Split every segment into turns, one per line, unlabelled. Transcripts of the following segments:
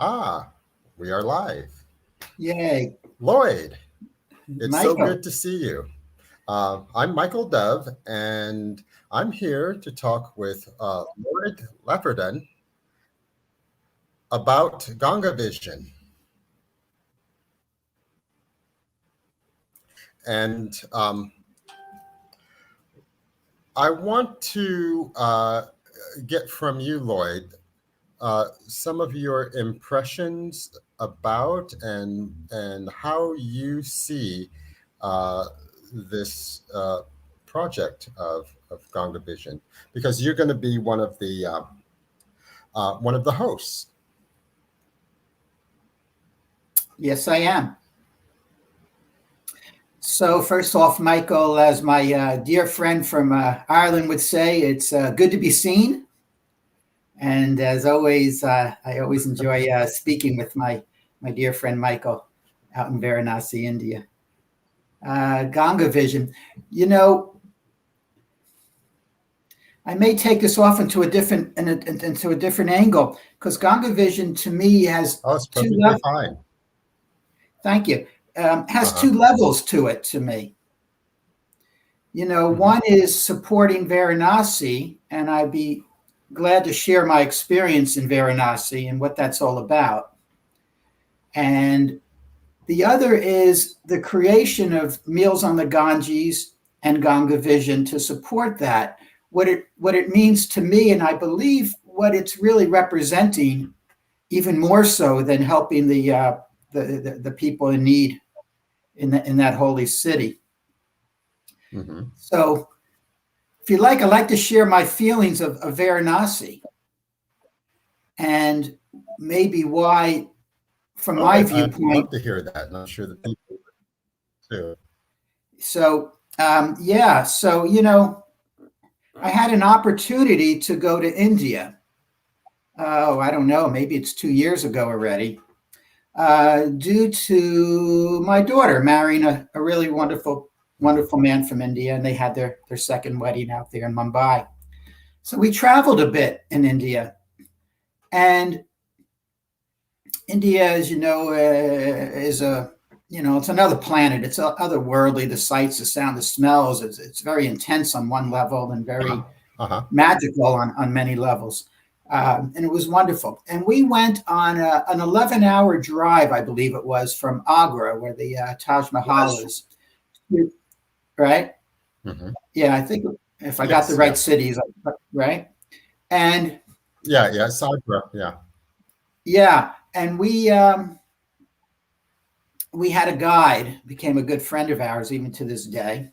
Ah, we are live.
Yay.
Lloyd, it's so
Michael.
good to see you. I'm Michael Dove, and I'm here to talk with Lloyd Laperdon about GongaVision. And I want to get from you, Lloyd, some of your impressions about and how you see this project of GongaVision, because you're going to be one of the hosts.
Yes, I am. So first off, Michael, as my dear friend from Ireland would say, it's good to be seen. And as always, I always enjoy speaking with my dear friend Michael out in Varanasi, India. GangaVision. You know, I may take this off into a different angle, because GongaVision to me has
it's perfectly fine.
Thank you. Has two levels to it to me. You know, one is supporting Varanasi, and I'd be glad to share my experience in Varanasi and what that's all about. And the other is the creation of Meals on the Ganges and GongaVision to support that. What it means to me, and I believe what it's really representing, even more so than helping the people in need in that holy city. So if you like, I'd like to share my feelings of Varanasi and maybe why, from my viewpoint.
I'd love to hear that, and I'm sure the people too.
So, so, you know, I had an opportunity to go to India. I don't know, maybe it's 2 years ago already, due to my daughter marrying a really wonderful man from India, and they had their second wedding out there in Mumbai. So we traveled a bit in India, and India, as you know, is it's another planet. It's otherworldly. The sights, the sound, the smells. It's very intense on one level and very magical on many levels. And it was wonderful. And we went on an 11-hour drive, I believe it was, from Agra, where the Taj Mahal is. Right? Yeah, I think if I got the right cities, right? And
it's Agra,
yeah, and we had a guide, became a good friend of ours even to this day.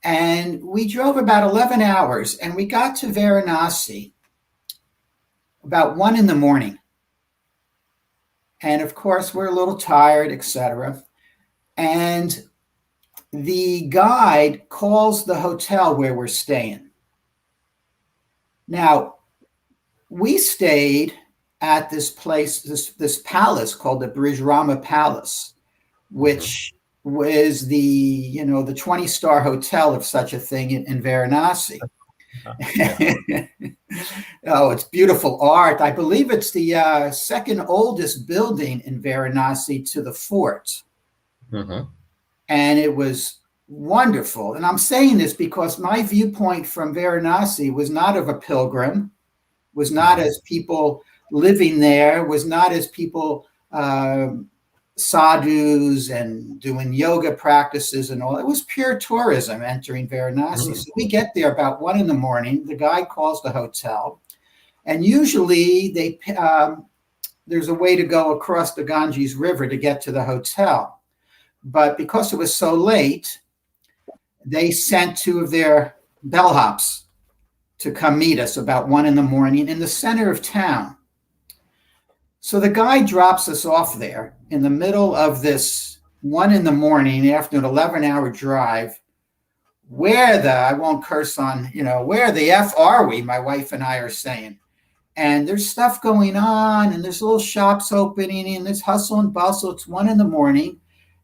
And we drove about 11 hours, and we got to Varanasi about 1 a.m. And of course, we're a little tired, etc. And the guide calls the hotel where we're staying. Now, we stayed at this place, this palace called the Brilliance Palace, which was the 20-star hotel, if such a thing, in Varanasi. Oh, it's beautiful art. I believe it's the second oldest building in Varanasi to the fort. And it was wonderful. And I'm saying this because my viewpoint from Varanasi was not of a pilgrim, was not as people living there, was not as people sadhus and doing yoga practices and all. It was pure tourism entering Varanasi. So we get there about 1 a.m. The guide calls the hotel, and usually there's a way to go across the Ganges River to get to the hotel. But because it was so late, they sent 2 of their bellhops to come meet us about 1 a.m. in the center of town. So the guide drops us off there in the middle of this 1 a.m. after an 11-hour drive. I won't curse on, where the F are we? My wife and I are saying. And there's stuff going on, and there's little shops opening, and there's hustle and bustle. It's 1 a.m.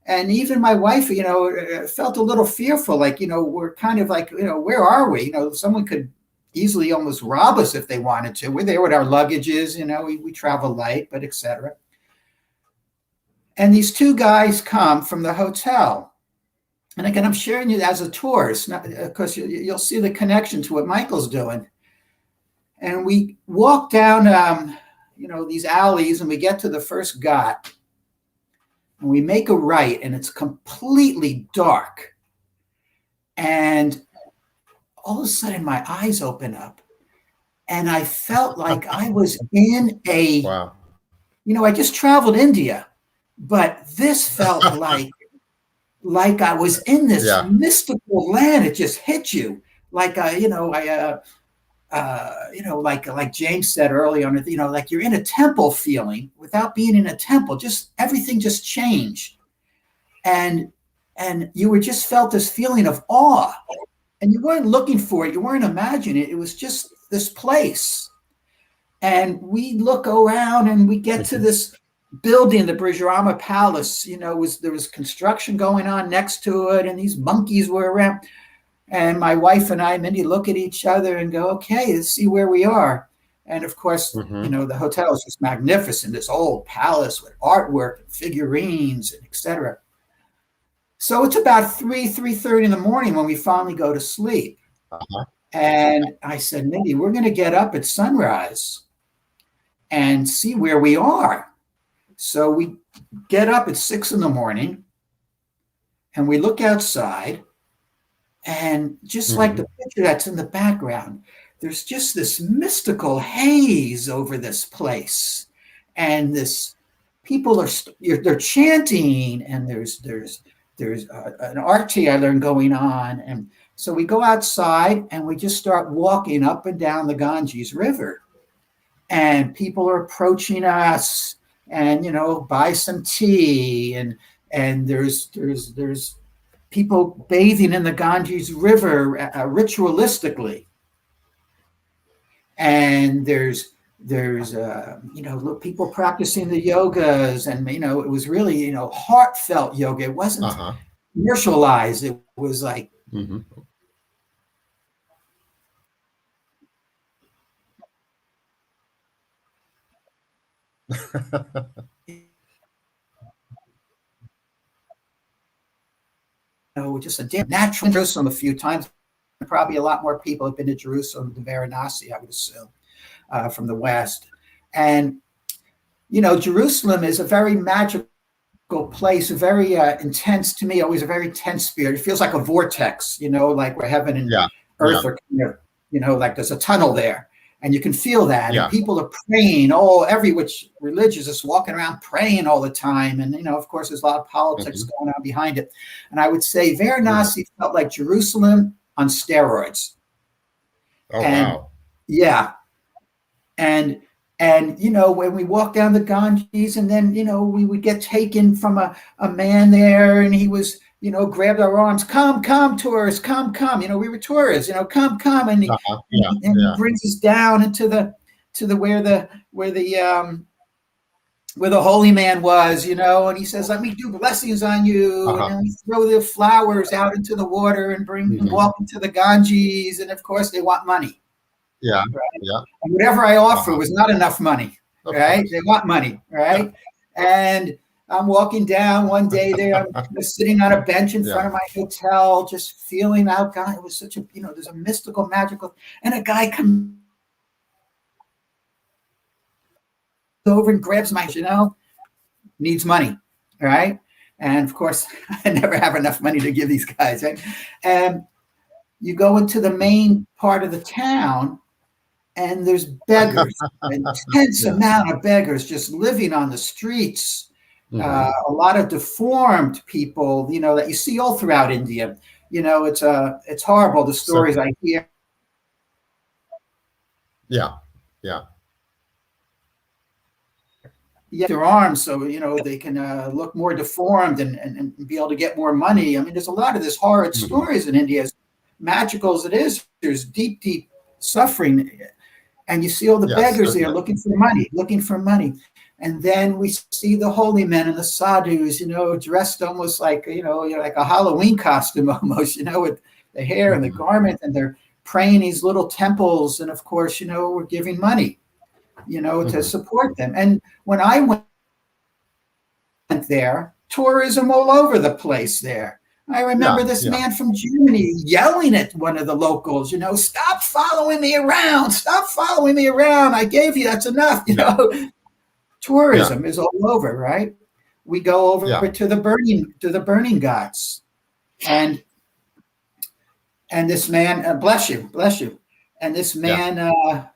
And even my wife, felt a little fearful, like, we're kind of like, where are we? Someone could easily almost rob us if they wanted to. We're there with our luggages, we travel light, but etc. And these two guys come from the hotel. And again, I'm sharing you as a tourist, because you'll see the connection to what Michael's doing. And we walk down, these alleys, and we get to the first ghat, and we make a right, and it's completely dark. And all of a sudden, my eyes open up, and I felt like I was in a,
Wow.
I just traveled India, but this felt like I was in this mystical land. It just hit you, like like James said early on, like you're in a temple feeling without being in a temple. Just everything just changed, and you were just felt this feeling of awe, and you weren't looking for it, you weren't imagining it. It was just this place, and we look around, and we get to this building, the Brilliance Palace. There was construction going on next to it, and these monkeys were around. And my wife and I, Mindy, look at each other and go, okay, let's see where we are. And of course, the hotel is just magnificent, this old palace with artwork and figurines and etc. So it's about 3:30 in the morning when we finally go to sleep. And I said, Mindy, we're going to get up at sunrise and see where we are. So we get up at 6 in the morning, and we look outside, and just like the picture that's in the background, there's just this mystical haze over this place, and this people they're chanting, and there's an arti I learned going on. And so we go outside, and we just start walking up and down the Ganges River, and people are approaching us, and buy some tea, and there's people bathing in the Ganges River ritualistically, and there's people practicing the yogas, and it was really heartfelt yoga. It wasn't commercialized. It was like just a damn natural. Jerusalem a few times. Probably a lot more people have been to Jerusalem than Varanasi, I would assume, from the West. And, Jerusalem is a very magical place, very intense to me, always a very tense spirit. It feels like a vortex, like where heaven and earth are kind of, like there's a tunnel there. And you can feel that. And people are praying, every which religious is walking around praying all the time. And, of course, there's a lot of politics going on behind it. And I would say Varanasi felt like Jerusalem on steroids.
Wow.
Yeah. And when we walk down the Ganges, and then, we would get taken from a man there, and he was, grabbed our arms, come, tourists, come. We were tourists, come. And he brings us down into the where the holy man was, and he says, let me do blessings on you. And then we throw the flowers out into the water and walk into the Ganges. And of course they want money.
Right?
And whatever I offer was not enough money, right? They want money, right? And I'm walking down one day there, I'm sitting on a bench in front of my hotel, just feeling out. God, it was such a, there's a mystical, magical, and a guy comes over and grabs my, needs money, right? And of course, I never have enough money to give these guys, right? And you go into the main part of the town, and there's beggars, an intense amount of beggars just living on the streets. A lot of deformed people, that you see all throughout India. It's horrible, the stories I hear.
Yeah.
Their arms, so they can look more deformed and be able to get more money. I mean, there's a lot of this horrid stories in India. As magical as it is, there's deep suffering, and you see all the beggars there looking for money. And then we see the holy men and the sadhus, dressed almost like like a Halloween costume almost, with the hair and the garment, and they're praying these little temples, and of course, we're giving money, to support them. And when I went, there, tourism all over the place there. I remember this man from Germany yelling at one of the locals, stop following me around. Stop following me around. I gave you, that's enough. Tourism is all over, right? We go over to the burning gods. And this man, bless you. And this man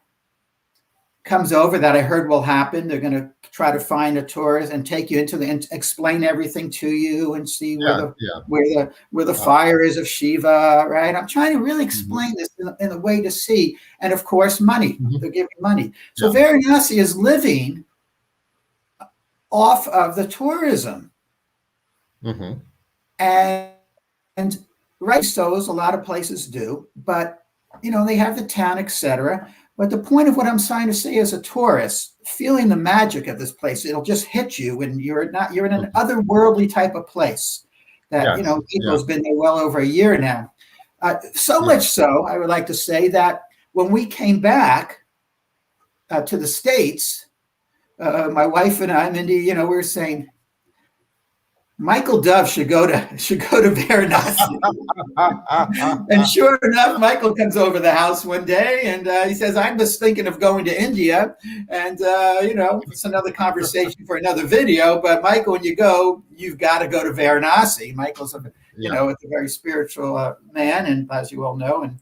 comes over that I heard will happen. They're going to try to find a tourist and take you into and explain everything to you and see where the fire is of Shiva, right? I'm trying to really explain this in a way to see. And of course, money. They're giving money. So Varanasi is living off of the tourism. And right, so as a lot of places do, but they have the town, etc. But the point of what I'm trying to say as a tourist, feeling the magic of this place, it'll just hit you when you're in an otherworldly type of place that, Nico's been there well over a year now. So much so, I would like to say that when we came back to the States, my wife and I, Mindy, we were saying, Michael Dove should go to Varanasi. And sure enough, Michael comes over the house one day and he says, I'm just thinking of going to India. And, it's another conversation for another video. But Michael, when you go, you've got to go to Varanasi. Michael's, a very spiritual man, and as you all know, and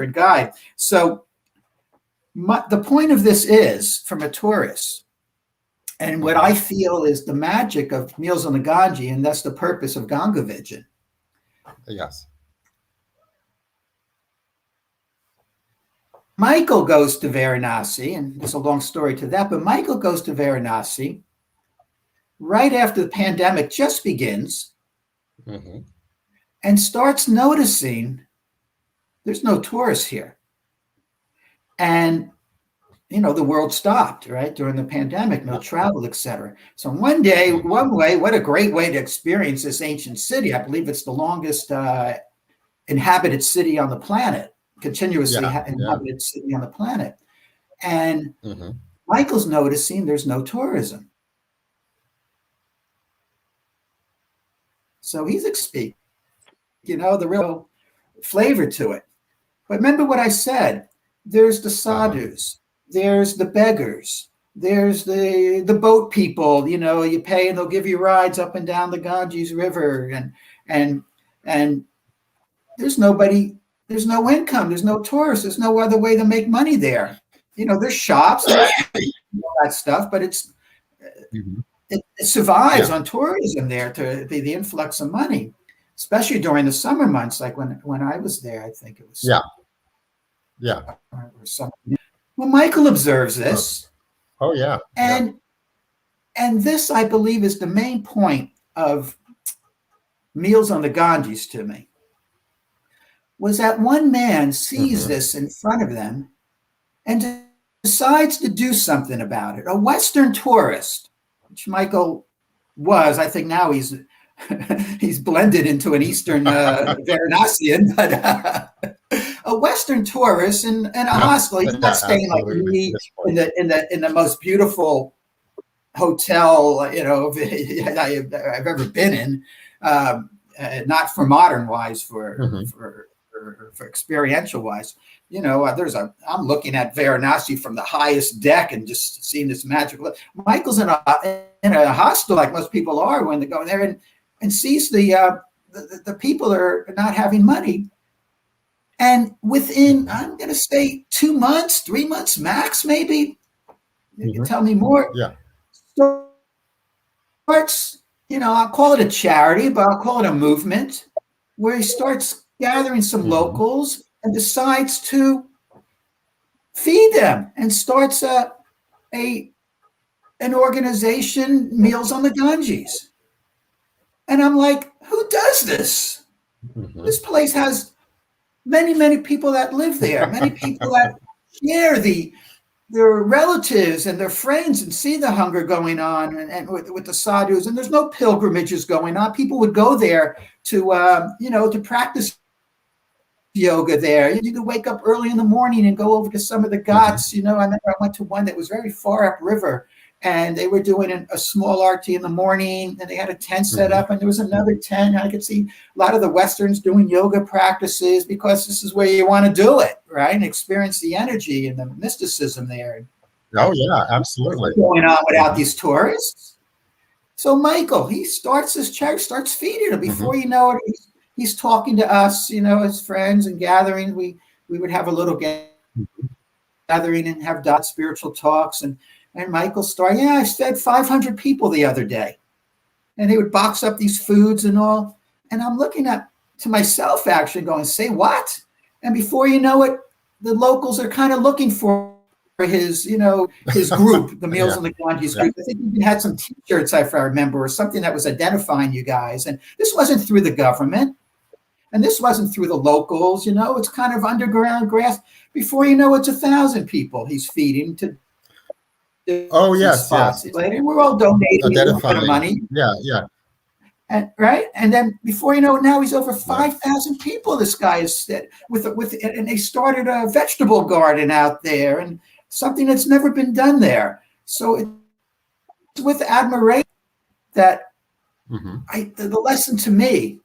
a guide. So the point of this is, from a tourist, and what I feel is the magic of Meals on the Ganges, and that's the purpose of GongaVision.
Yes.
Michael goes to Varanasi, and there's a long story to that, but Michael goes to Varanasi right after the pandemic just begins and starts noticing there's no tourists here. And the world stopped, right, during the pandemic, no travel, etc. So one way, what a great way to experience this ancient city. I believe it's the longest inhabited city on the planet, continuously inhabited city on the planet. And Michael's noticing there's no tourism. So he's experiencing, the real flavor to it. But remember what I said, there's the sadhus. There's the beggars. There's the boat people. You pay and they'll give you rides up and down the Ganges River, and there's nobody. There's no income. There's no tourists. There's no other way to make money there. There's shops and all that stuff, but it survives on tourism there, to the influx of money, especially during the summer months, like when I was there. I think it was or summer. Well, Michael observes this. And this, I believe, is the main point of Meals on the Ganges to me, was that one man sees this in front of them and decides to do something about it. A Western tourist, which Michael was, I think now he's blended into an Eastern Varanasian, but a Western tourist in a hostel. He's not staying like me in the most beautiful hotel I've ever been in. Not for modern wise, for experiential wise. I'm looking at Varanasi from the highest deck and just seeing this magical. Michael's in a hostel like most people are when they go in there and sees the people are not having money. And within, I'm going to say 2 months, 3 months max, maybe. You can tell me more. Starts, I'll call it a charity, but I'll call it a movement, where he starts gathering some locals and decides to feed them, and starts an organization, Meals on the Ganges. And I'm like, who does this? This place has many, many people that live there, many people that share their relatives and their friends and see the hunger going on and with the sadhus. And there's no pilgrimages going on. People would go there to practice yoga there. You could wake up early in the morning and go over to some of the ghats. I remember I went to one that was very far upriver, and they were doing a small RT in the morning, and they had a tent set up, and there was another tent. And I could see a lot of the Westerns doing yoga practices because this is where you want to do it, right? And experience the energy and the mysticism there.
Oh, yeah, absolutely.
What's going on without these tourists? So Michael, he starts his church, starts feeding them. Before you know it, he's talking to us, as friends and gatherings. We would have a little gathering and have spiritual talks. And Michael started, I fed 500 people the other day. And he would box up these foods and all. And I'm looking to myself actually going, say what? And before you know it, the locals are kind of looking for his group, the Meals on the Ganges group. I think we even had some T-shirts, if I remember, or something that was identifying you guys. And this wasn't through the government. And this wasn't through the locals, it's kind of underground grass. Before you know it's 1,000 people he's feeding to spots. Later, we're all donating a little bit of money.
Yeah.
And then before you know it, now he's over 5,000 people. This guy is and they started a vegetable garden out there and something that's never been done there. So it's with admiration that the lesson to me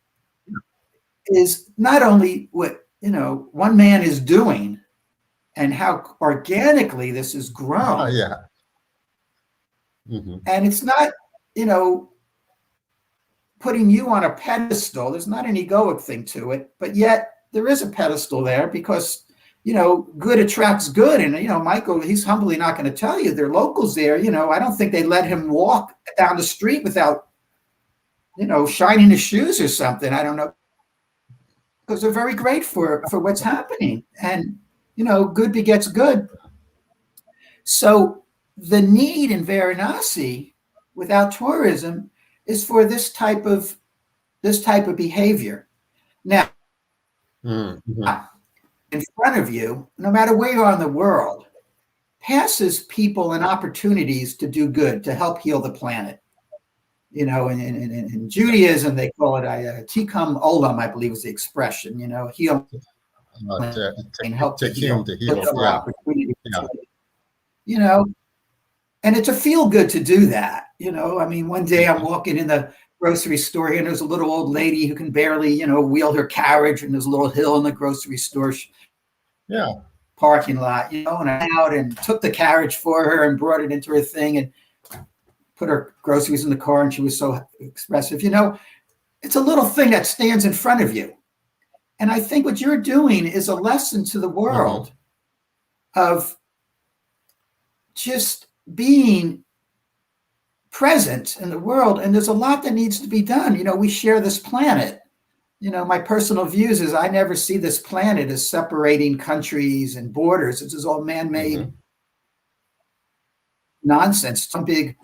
is not only what one man is doing and how organically this has grown. And it's not putting you on a pedestal. There's not an egoic thing to it, but yet there is a pedestal there because good attracts good. And Michael, he's humbly not going to tell you they're locals there. I don't think they let him walk down the street without shining his shoes or something. I don't know, because they're very grateful for what's happening. And good begets good. So the need in Varanasi without tourism is for this type of behavior. Now, in front of you, no matter where you are in the world, passes people and opportunities to do good, to help heal the planet. In Judaism, they call it tikkun olam, I believe is the expression, heal and help to heal. And it's a feel good to do that. One day I'm walking in the grocery store and there's a little old lady who can barely, wheel her carriage, and there's a little hill in the grocery store parking lot, and I went out and took the carriage for her and brought it into her thing and put her groceries in the car, and she was so expressive. It's a little thing that stands in front of you. And I think what you're doing is a lesson to the world of just being present in the world. And there's a lot that needs to be done. We share this planet. My personal views is I never see this planet as separating countries and borders. This is all man-made nonsense. Some big,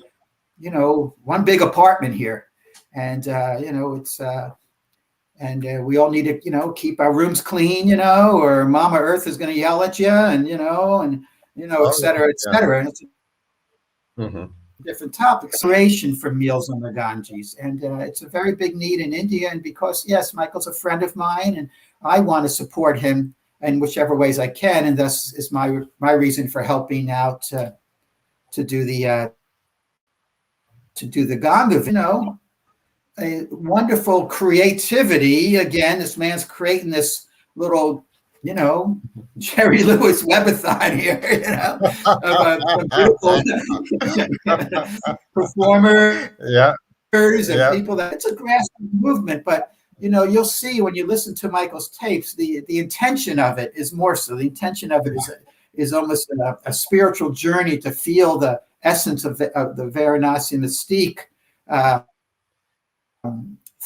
one big apartment here. And, it's, and we all need to, keep our rooms clean, or Mama Earth is going to yell at you and, et cetera, et cetera. And it's different topic. Inspiration for Meals on the Ganges. And it's a very big need in India. And because, yes, Michael's a friend of mine and I want to support him in whichever ways I can. And thus is my reason for helping out to do the GongaVision. A wonderful creativity. Again, this man's creating this little, Jerry Lewis Web-a-Thon here, of beautiful performers and people. It's a grassroots movement, but you'll see when you listen to Michael's tapes, the intention of it is more so. The intention of it is almost a spiritual journey to feel the essence of the Varanasi mystique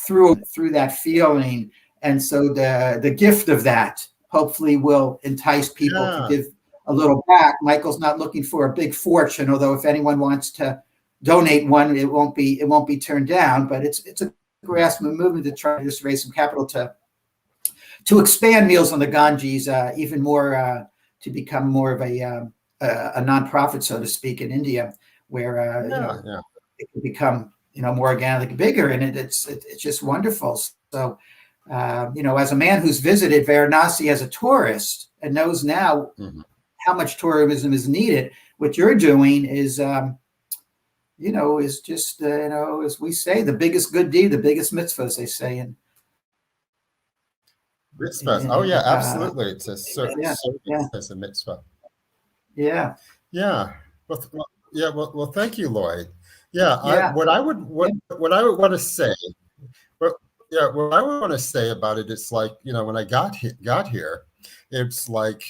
through that feeling. And so the gift of that hopefully will entice people to give a little back. Michael's not looking for a big fortune, although if anyone wants to donate one, it won't be turned down. But it's a grassroots movement to try to just raise some capital to expand Meals on the Ganges even more, to become more of a nonprofit, so to speak, in India, where it can become more organic, bigger, and it's just wonderful. So. As a man who's visited Varanasi as a tourist and knows now how much tourism is needed, what you're doing is is just, as we say, the biggest good deed, the biggest mitzvah, as they say.
Mitzvahs. Oh yeah, absolutely. It's a
Yeah, yeah,
service as a mitzvah.
yeah,
Yeah. Well, thank you, Lloyd. Yeah,
yeah,
what I would want to say, but yeah, what I would want to say about it is like, when I got here, it's like,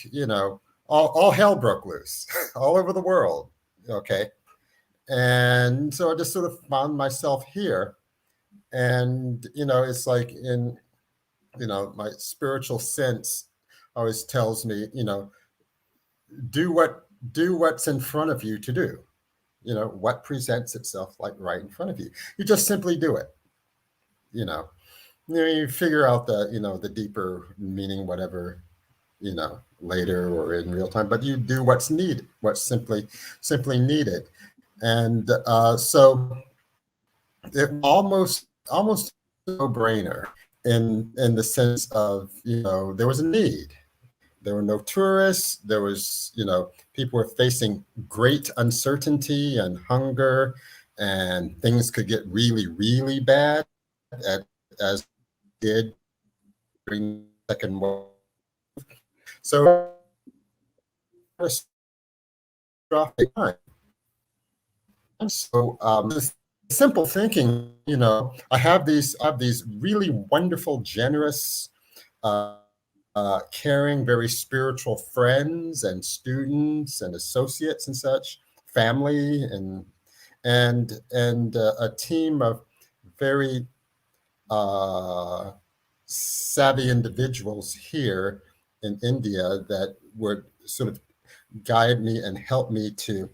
all hell broke loose all over the world. Okay. And so I just sort of found myself here. And, it's like my spiritual sense always tells me, do what's in front of you to do. What presents itself like right in front of you. You just simply do it. You know, you figure out the deeper meaning, whatever, later or in real time. But you do what's needed, what's simply needed, and so it almost a no-brainer in the sense of there was a need. There were no tourists. There was, people were facing great uncertainty and hunger, and things could get really, really bad as did during the Second World. So catastrophic time. And so this simple thinking, I have these really wonderful, generous, caring, very spiritual friends and students and associates and such, family and a team of very savvy individuals here in India that would sort of guide me and help me to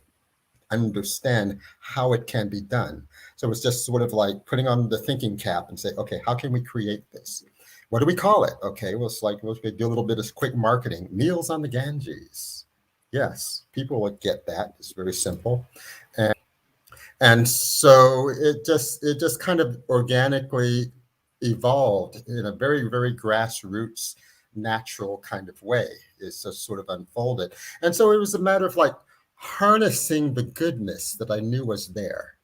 understand how it can be done. So it was just sort of like putting on the thinking cap and say, okay, how can we create this? What do we call it? Okay, well, it's like, we do a little bit of quick marketing. Meals on the Ganges. Yes, people would get that. It's very simple. And so it just kind of organically evolved in a very, very grassroots, natural kind of way. It's just sort of unfolded. And so it was a matter of like harnessing the goodness that I knew was there.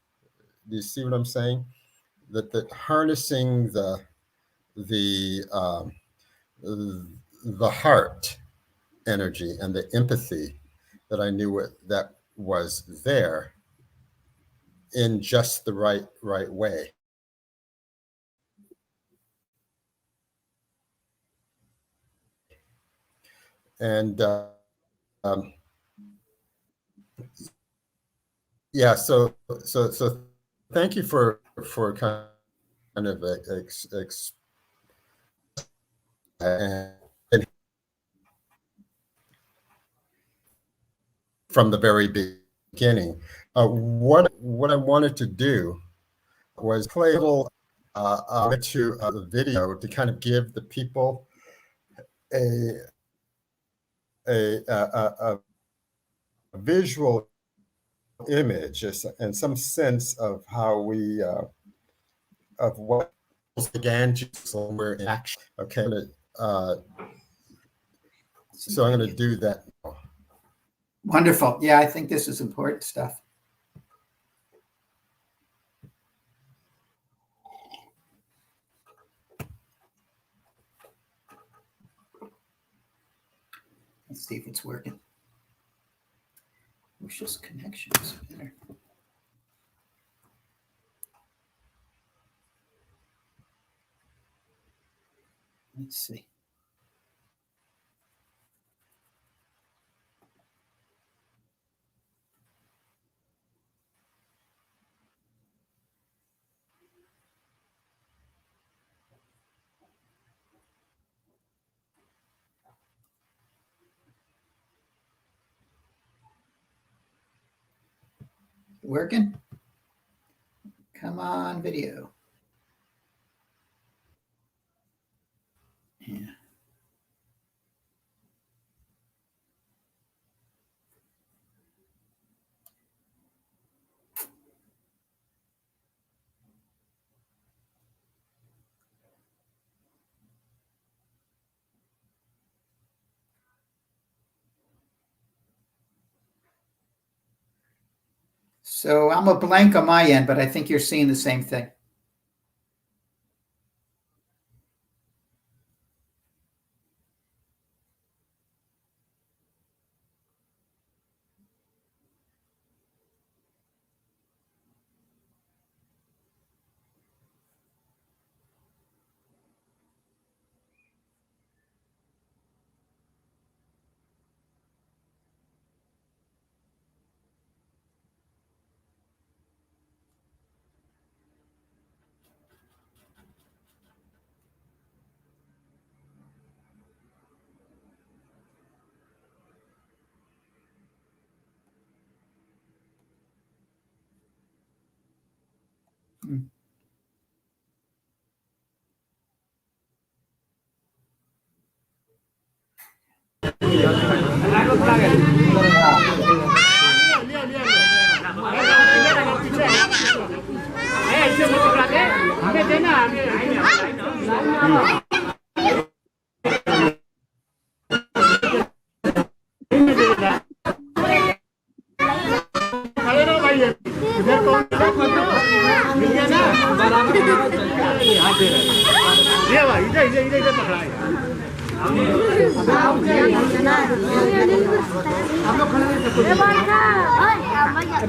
Do you see what I'm saying? That harnessing the um, the heart energy and the empathy that I knew that was there in just the right way. And um, yeah, so thank you for kind of and from the very beginning. What I wanted to do was play a little to a video to kind of give the people a a visual image and some sense of how we of what began to somewhere in action. Okay, uh, so I'm going to do that now.
Wonderful. Yeah, I think this is important stuff. Let's see if it's working. Wish this connection was better. Let's see. Working? Come on, video. Yeah. So I'm a blank on my end, but I think you're seeing the same thing.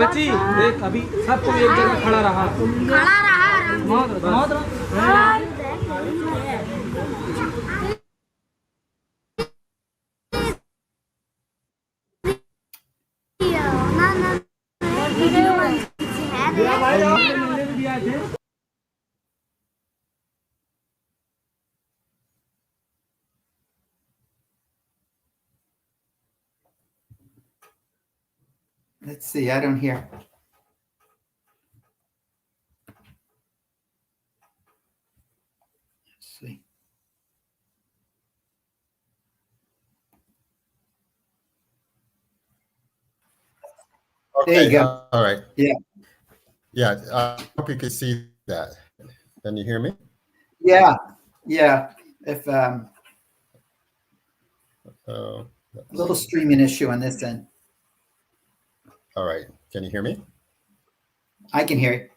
बच्ची देख अभी सब कोई एक जगह खड़ा रहा
Let's see. I don't hear. Let's see.
Okay,
There you go.
All right.
Yeah.
Yeah. I hope you can see that. Can you hear me?
Yeah. Yeah. If a little streaming issue on this end.
All right. Can you hear me?
I can hear you.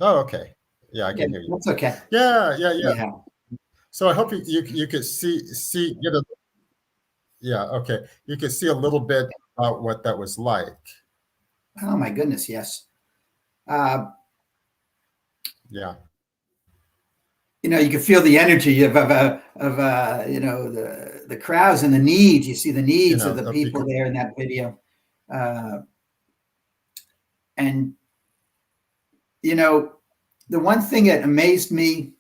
Oh, okay. Yeah, I can hear you.
That's okay.
Yeah. So I hope you could see get a. Yeah. Okay. You could see a little bit about what that was like.
Oh my goodness. Yes.
Yeah.
You know, you can feel the energy of you know, the crowds and the needs. You see the needs of the people there in that video. And, you know, the one thing that amazed me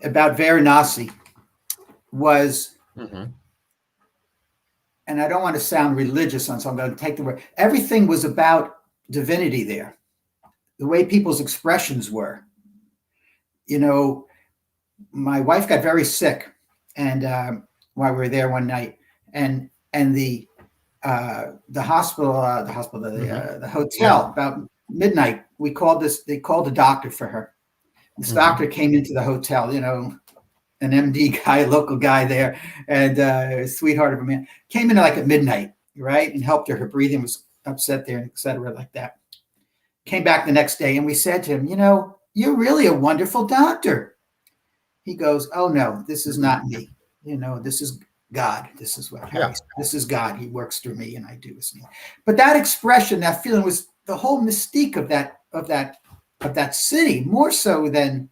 about Varanasi was, and I don't want to sound religious on, so I'm going to take the word, everything was about divinity there. The way people's expressions were. You know, my wife got very sick, and while we were there one night, and the hospital, the hotel, about midnight, they called a doctor for her. This doctor came into the hotel, you know, an MD guy, a local guy there, and a sweetheart of a man, came in like at midnight, right, and helped her. Her breathing was upset there, et cetera, like that. Came back the next day, and we said to him, you know, you're really a wonderful doctor. He goes, oh no, this is not me. You know, this is God. This is what Harry said. This is God. He works through me, and I do his name. But that expression, that feeling, was the whole mystique of that city, more so than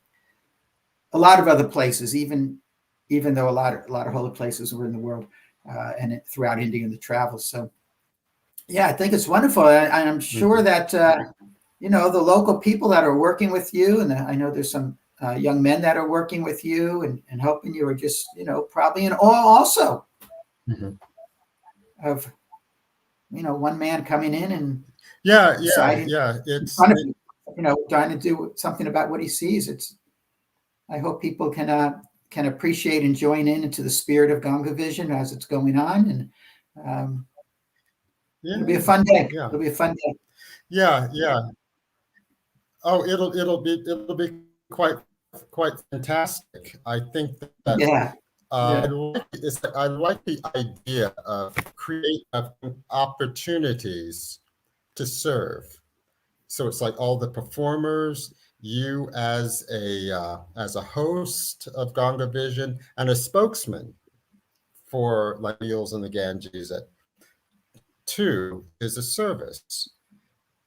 a lot of other places, even though a lot of other places were in the world and throughout India in the travel. So yeah, I think it's wonderful. I'm sure that you know, the local people that are working with you, and I know there's some young men that are working with you and helping you, are just, you know, probably in awe also of, you know, one man coming in and deciding,
it's
you know, trying to do something about what he sees. I hope people can appreciate and join into the spirit of GongaVision as it's going on, and it'll be a fun day. It'll be a fun day.
Yeah. Oh, it'll be quite fantastic. I think that
Yeah.
I like the idea of opportunities to serve. So it's like all the performers, you as a host of GongaVision and a spokesman for like Meals on the Ganges. At two is a service,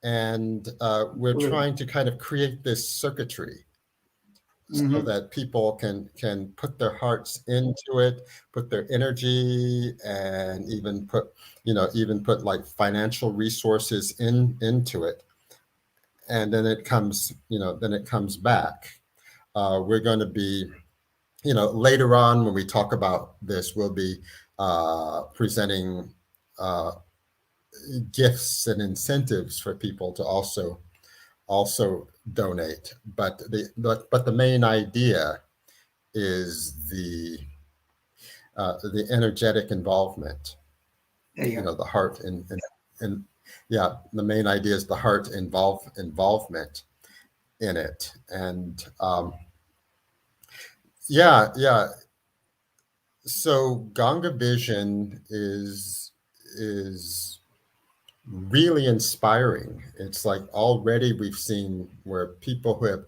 and we're
Absolutely.
trying to kind of create this circuitry so
Hmm.
that people can put their hearts into it, put their energy, and even put like financial resources into it, and then it comes back. We're going to be, later on when we talk about this, we'll be presenting uh, gifts and incentives for people to also donate. But the main idea is the energetic involvement.
There you go.
The heart and yeah, the main idea is the heart involvement in it, and yeah. So GongaVision is really inspiring. It's like already we've seen where people who have,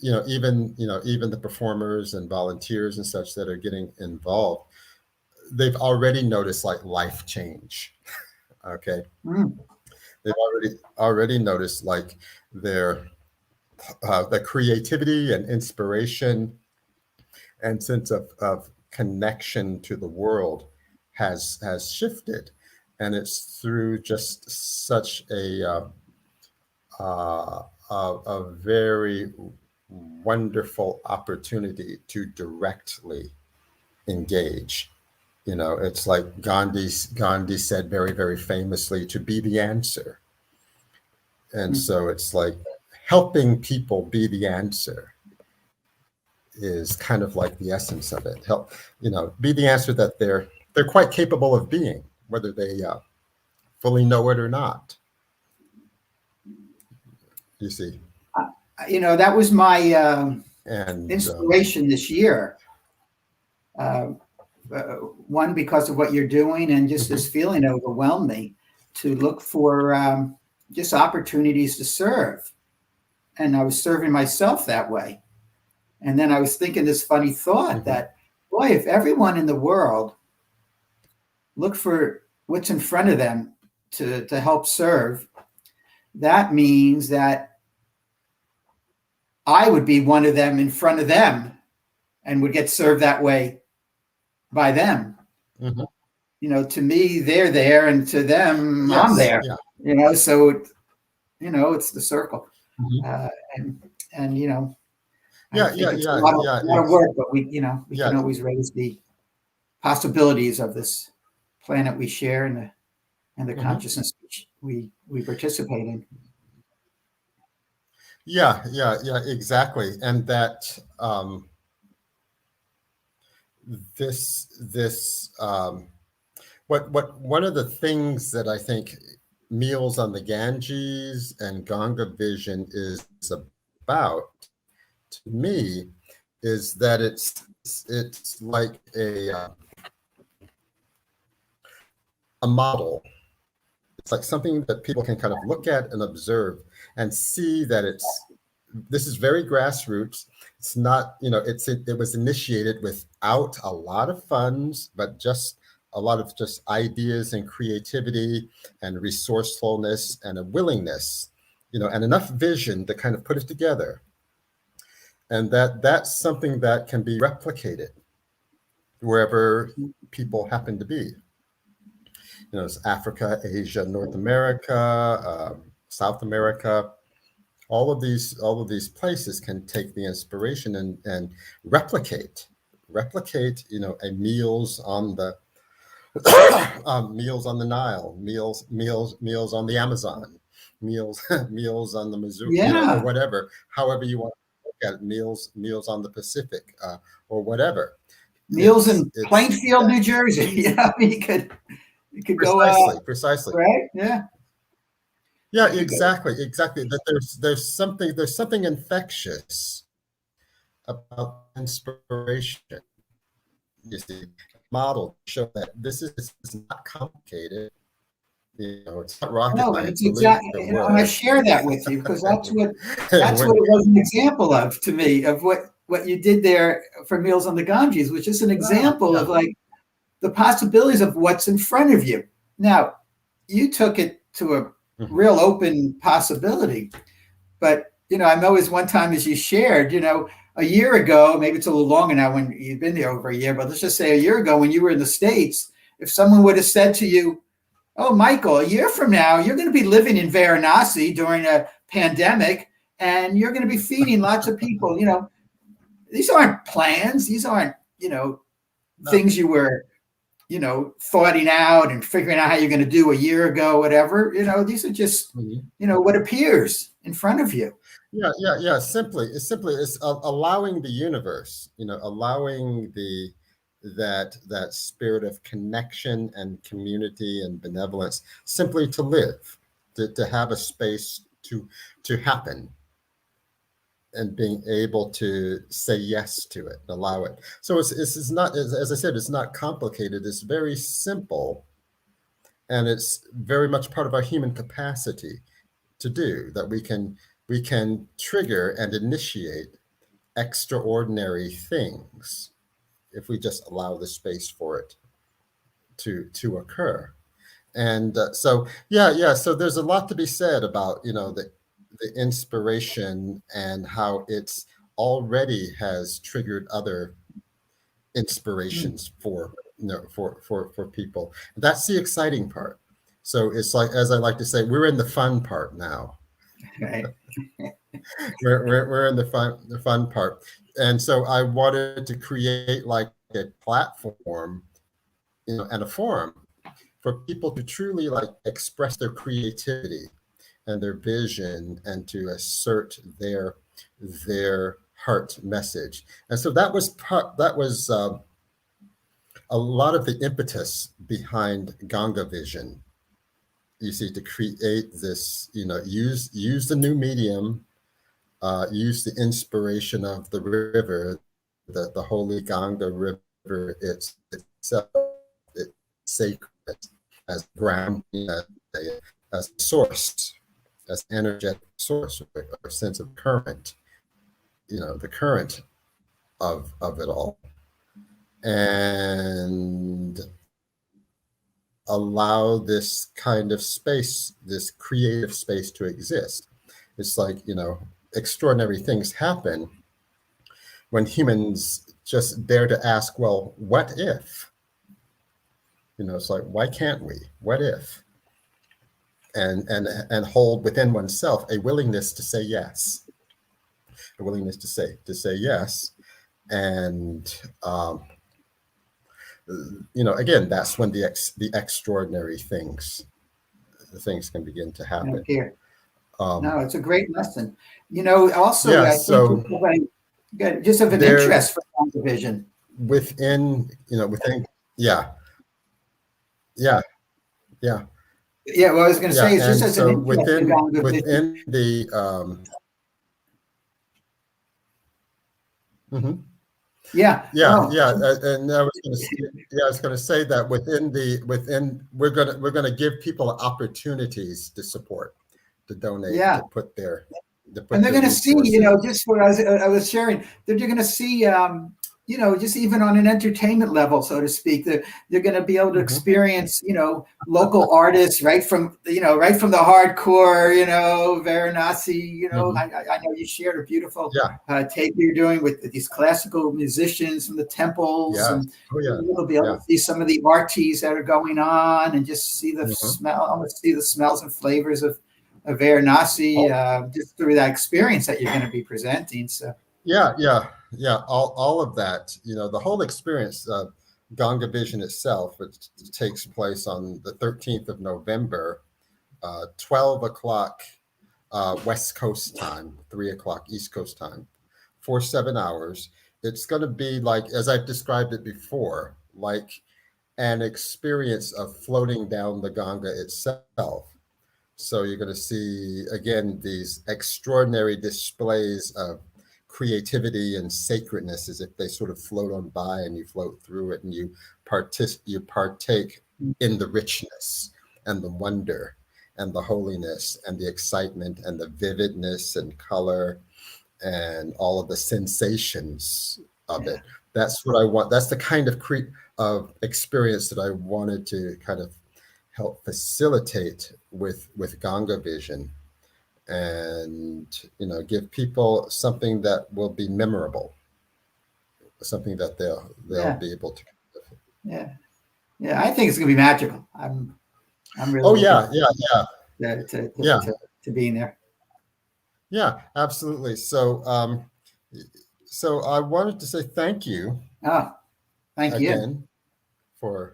even the performers and volunteers and such that are getting involved, they've already noticed like life change. Okay,
Mm.
they've already noticed like their the creativity and inspiration and sense of connection to the world has shifted, and it's through just such a very wonderful opportunity to directly engage. It's like Gandhi said very, very famously, to be the answer. And
Mm.
so it's like helping people be the answer is kind of like the essence of it. Help, be the answer that they're quite capable of being, whether they fully know it or not. You see,
That was my
and
inspiration this year. Uh, one, because of what you're doing, and just this feeling overwhelmed me to look for just opportunities to serve. And I was serving myself that way. And then I was thinking this funny thought that, boy, if everyone in the world looked for what's in front of them to help serve, that means that I would be one of them in front of them and would get served that way by them. To me, they're there, and to them,
yes,
I'm there.
yeah.
So it's the circle. And I think it's a lot of work, but we can always raise the possibilities of this planet we share and the consciousness we participate in.
Yeah, exactly. And that this what one of the things that I think Meals on the Ganges and GongaVision is about, to me, is that it's like a model. It's like something that people can kind of look at and observe and see that this is very grassroots. It's not, it was initiated without a lot of funds, but just a lot of just ideas and creativity and resourcefulness and a willingness, and enough vision to kind of put it together. And that's something that can be replicated wherever people happen to be. It's Africa, Asia, North America, South America. All of these places can take the inspiration and replicate, a meals on the meals on the Nile, meals on the Amazon, meals on the Missouri, or whatever. However you want to look at it, meals on the Pacific, or whatever.
Meals in Plainfield, New Jersey. You could go
precisely,
right? Yeah,
exactly. That there's something infectious about inspiration. you see, model to show that this is not complicated. You know, it's not rocket
No, and
science.
it's
Believe
exactly,
the
and I
word.
share that with you because that's what
When-
it was an example of to me of what you did there for Meals on the Ganges, which is an example of like the possibilities of what's in front of you. Now, you took it to a real open possibility, but I know as one time as you shared, a year ago, maybe it's a little longer now when you've been there over a year, but let's just say a year ago when you were in the States, if someone would have said to you, "Oh, Michael, a year from now, you're going to be living in Varanasi during a pandemic, and you're going to be feeding lots of people." These aren't plans. These aren't, things you were, thoughting out and figuring out how you're going to do a year ago, whatever. These are just, what appears in front of you.
Yeah. Simply, it's allowing the universe, allowing that spirit of connection and community and benevolence simply to live, to have a space to happen, and being able to say yes to it, allow it. So it's not, as I said, it's not complicated. It's very simple, and it's very much part of our human capacity to do that. We can trigger and initiate extraordinary things if we just allow the space for it to occur. And so there's a lot to be said about the inspiration and how it's already has triggered other inspirations for people. That's the exciting part. So it's like, as I like to say, we're in the fun part now.
Right.
we're in the fun part. And so I wanted to create like a platform, and a forum for people to truly like express their creativity and their vision and to assert their heart message. And so that was a lot of the impetus behind GongaVision. You see, to create this, use the new medium, use the inspiration of the river, the holy Ganga River itself. It's sacred as ground, as a source, as energetic source, or a sense of current, the current of it all, and allow this kind of space, this creative space to exist. It's like, extraordinary things happen when humans just dare to ask, well, what if? It's like, why can't we? What if? And hold within oneself a willingness to say yes, a willingness to say yes. And, again, that's when the extraordinary things can begin to happen.
No, it's a great lesson. Also, I
so
think just of an interest for GangaVision.
Within, yeah.
Yeah, well, I was going to say, it's just as
so
an interest
within the and I was going to say that within we're going to give people opportunities to support, to donate, to put their
and they're going to see, just what I was sharing, they're going to see, just even on an entertainment level, so to speak, they're going to be able to experience, local artists right from the hardcore, Varanasi, I know you shared a beautiful tape you're doing with these classical musicians from the temples. And you'll be able to see some of the arties that are going on and just see the smell, almost see the smells and flavors of Varanasi, just through that experience that you're going to be presenting. So
all of that, the whole experience, GongaVision itself, which takes place on the 13th of November, 12 o'clock West Coast time, 3 o'clock East Coast time, for 7 hours. It's going to be like, as I've described it before, like an experience of floating down the Ganga itself. So you're going to see, again, these extraordinary displays of creativity and sacredness, as if they sort of float on by and you float through it and you partake in the richness and the wonder and the holiness and the excitement and the vividness and color and all of the sensations of it. That's what I want. That's the kind of experience that I wanted to kind of help facilitate with GongaVision, and give people something that will be memorable, something that they'll be able to.
Yeah, I think it's gonna be magical. I'm really.
Oh yeah.
To being there.
Yeah, absolutely. So I wanted to say thank you.
Oh, thank
again
you
for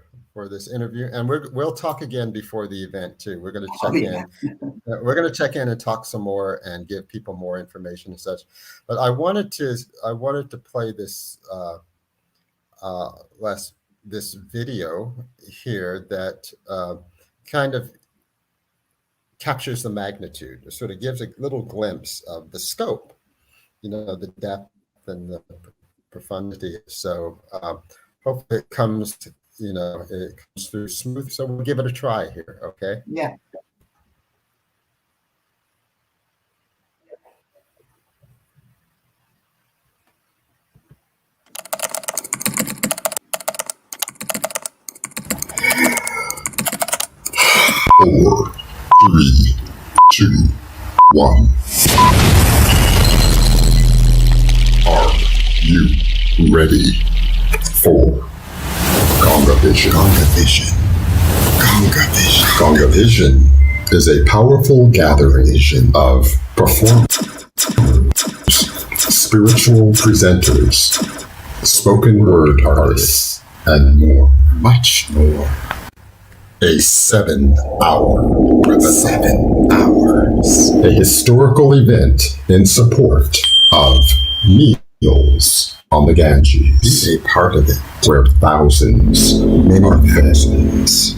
this interview, and we'll talk again before the event too. We're going to check in. We're going to check in and talk some more and give people more information and such. But I wanted to play this this video here that kind of captures the magnitude. It sort of gives a little glimpse of the scope, the depth and the profundity. So hopefully it comes through smooth. So we'll give it a try here. Okay.
Yeah.
Four, three, two, one. Are you ready for GongaVision? GongaVision is a powerful gathering of performers, spiritual presenters, spoken word artists, and more, much more. A 7-hour 7 hours. A historical event in support of meals on the Ganges. A part of it where thousands, many thousands.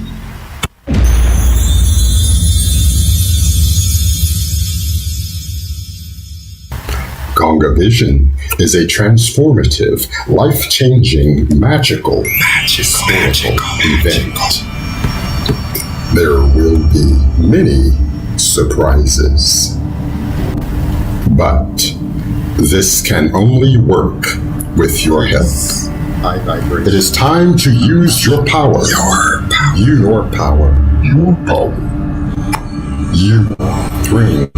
GongaVision is a transformative, life-changing, magical event. There will be many surprises, but this can only work with your help. It is time to use your power. Your power. You bring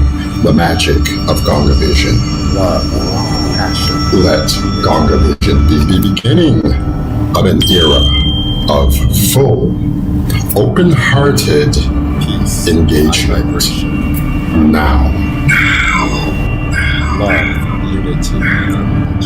the magic of GongaVision. Let GongaVision be the beginning of an era of full, open-hearted engagement. Now.
Love, unity, and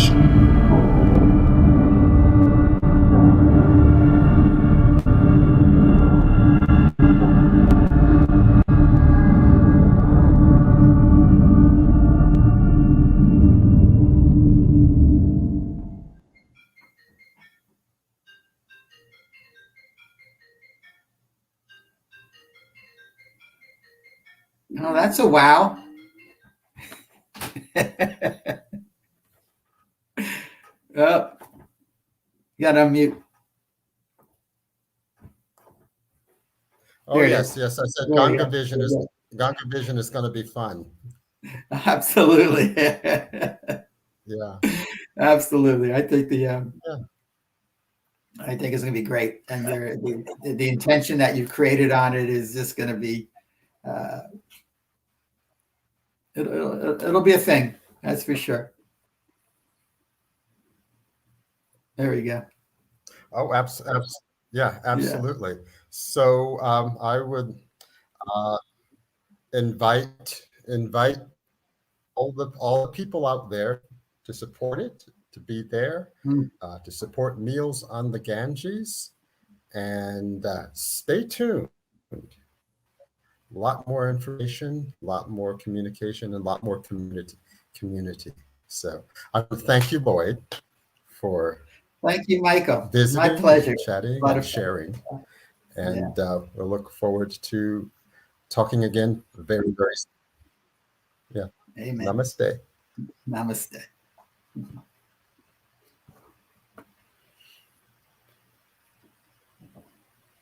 Oh, that's a wow. Oh, you got to unmute.
Oh yes. I said GongaVision is going to be fun.
Absolutely.
Yeah.
Absolutely. I think I think it's going to be great, and the intention that you've created on it is just going to be. It'll be a thing, that's for sure. There you go.
Oh, absolutely. So I would invite all the people out there to support it, to be there, to support Meals on the Ganges, and stay tuned. A lot more information, a lot more communication, and a lot more community. So I would thank you, Lloyd, for
thank you, Michael.
Visiting,
my pleasure.
Chatting and sharing. And we'll look forward to talking again very, very soon. Yeah.
Amen.
Namaste.
Namaste.